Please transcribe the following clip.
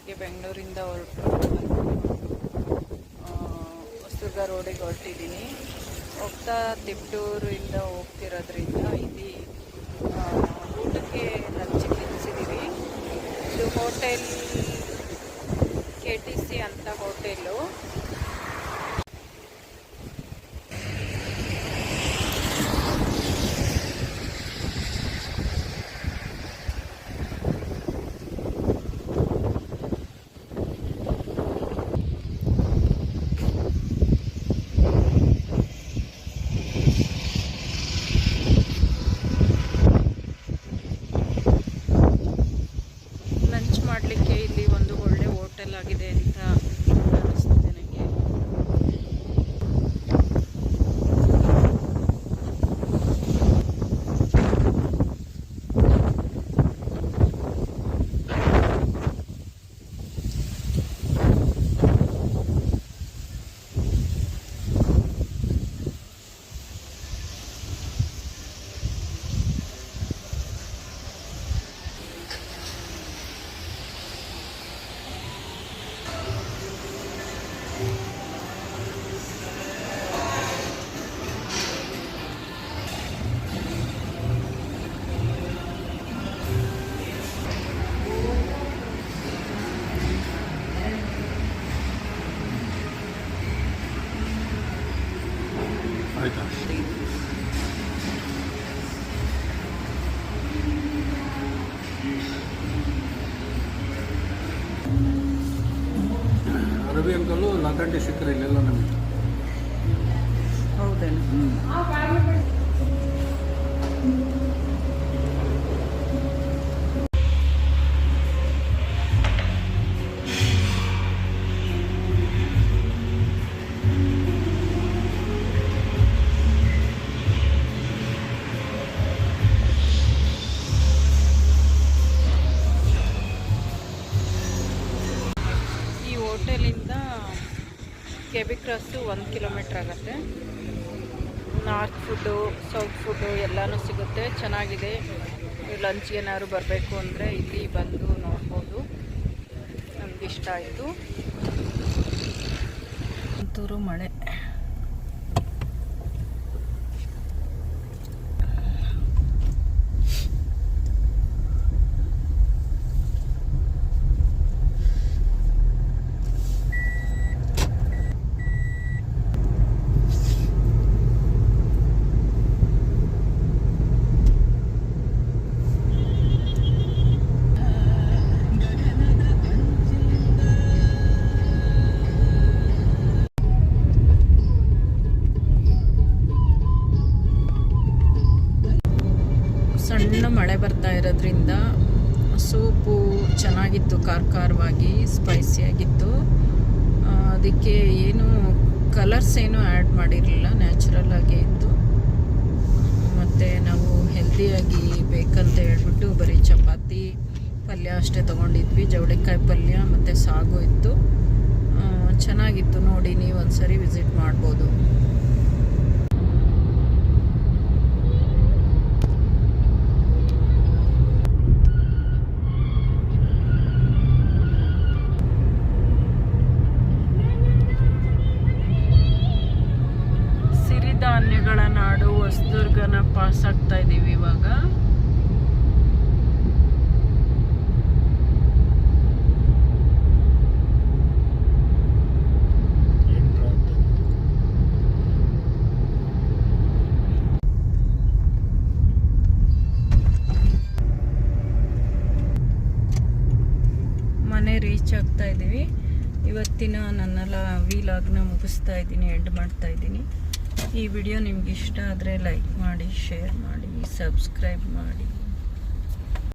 ಬೆಳಗ್ಗೆ ಬೆಂಗಳೂರಿಂದ ಹೊರಟು ಹೊಸದುರ್ಗ ರೋಡಿಗೆ ಹೊರಟಿದ್ದೀನಿ. ಹೋಗ್ತಾ ತಿಪ್ಟೂರಿಂದ ಹೋಗ್ತಿರೋದ್ರಿಂದ ಇಲ್ಲಿ ಊಟಕ್ಕೆ ಲಂಚ್ ತಿನ್ನಿಸಿದ್ದೀವಿ. ಇದು ಹೋಟೆಲ್ KTC ಅಂತ ಹೋಟೆಲು. ಲಂಚ್ ಮಾಡಲಿಕ್ಕೆ ಇಲ್ಲಿ ಒಂದು ಒಳ್ಳೆ ಹೋಟೆಲ್ ಆಗಿದೆ ಅಂತ ಅನಿಸ್ತಿದೆ ನನಗೆ. ರವಿ ಅಂಕಲು ಲಾಕಂಡಿ ಸಿಕ್ಕರೆ ಇಲ್ಲೆಲ್ಲ ನಮಗೆ. ಹೌದೇನು? ಹೋಟೆಲಿಂದ KB ಕ್ರಾಸು 1 ಕಿಲೋಮೀಟ್ರ್ ಆಗುತ್ತೆ. ನಾರ್ತ್ ಫುಡ್ಡು, ಸೌತ್ ಫುಡ್ಡು ಎಲ್ಲನೂ ಸಿಗುತ್ತೆ. ಚೆನ್ನಾಗಿದೆ. ಲಂಚ್ಗೆ ಏನಾದ್ರು ಬರಬೇಕು ಅಂದರೆ ಇಲ್ಲಿ ಬಂದು ನೋಡ್ಬೋದು. ನಮಗಿಷ್ಟ ಆಯಿತು. ಒಂಚೂರು ಮಳೆ. ಸಣ್ಣ ಮಳೆ ಬರ್ತಾ ಇರೋದ್ರಿಂದ ಸೂಪು ಚೆನ್ನಾಗಿತ್ತು, ಖಾರವಾಗಿ ಸ್ಪೈಸಿಯಾಗಿತ್ತು. ಅದಕ್ಕೆ ಏನು ಕಲರ್ಸ್ ಏನು ಆ್ಯಡ್ ಮಾಡಿರಲಿಲ್ಲ, ನ್ಯಾಚುರಲ್ ಆಗೇ ಇತ್ತು. ಮತ್ತು ನಾವು ಹೆಲ್ದಿಯಾಗಿ ಬೇಕಂತ ಹೇಳ್ಬಿಟ್ಟು ಬರೀ ಚಪಾತಿ ಪಲ್ಯ ಅಷ್ಟೇ ತೊಗೊಂಡಿದ್ವಿ. ಜವಳಿಕಾಯಿ ಪಲ್ಯ ಮತ್ತು ಸಾಗು ಇತ್ತು. ಚೆನ್ನಾಗಿತ್ತು. ನೋಡಿ, ನೀವು ಒಂದ್ಸರಿ ವಿಸಿಟ್ ಮಾಡ್ಬೋದು. ಧಾನ್ಯಗಳ ನಾಡು ಹೊಸದುರ್ಗನ ಪಾಸ್ ಆಗ್ತಾ ಇದ್ದೀವಿ ಇವಾಗ. ಮನೆ ರೀಚ್ ಆಗ್ತಾ ಇದ್ದೀವಿ. ಇವತ್ತಿನ ನನ್ನ ವಿಲಾಗ್ನ ಮುಗಿಸ್ತಾ ಇದ್ದೀನಿ, ಎಂಡ್ ಮಾಡ್ತಾ ಇದ್ದೀನಿ. ಈ ವಿಡಿಯೋ ನಿಮ್ಗೆ ಇಷ್ಟ ಆದರೆ ಲೈಕ್ ಮಾಡಿ, ಶೇರ್ ಮಾಡಿ, ಸಬ್ಸ್ಕ್ರೈಬ್ ಮಾಡಿ.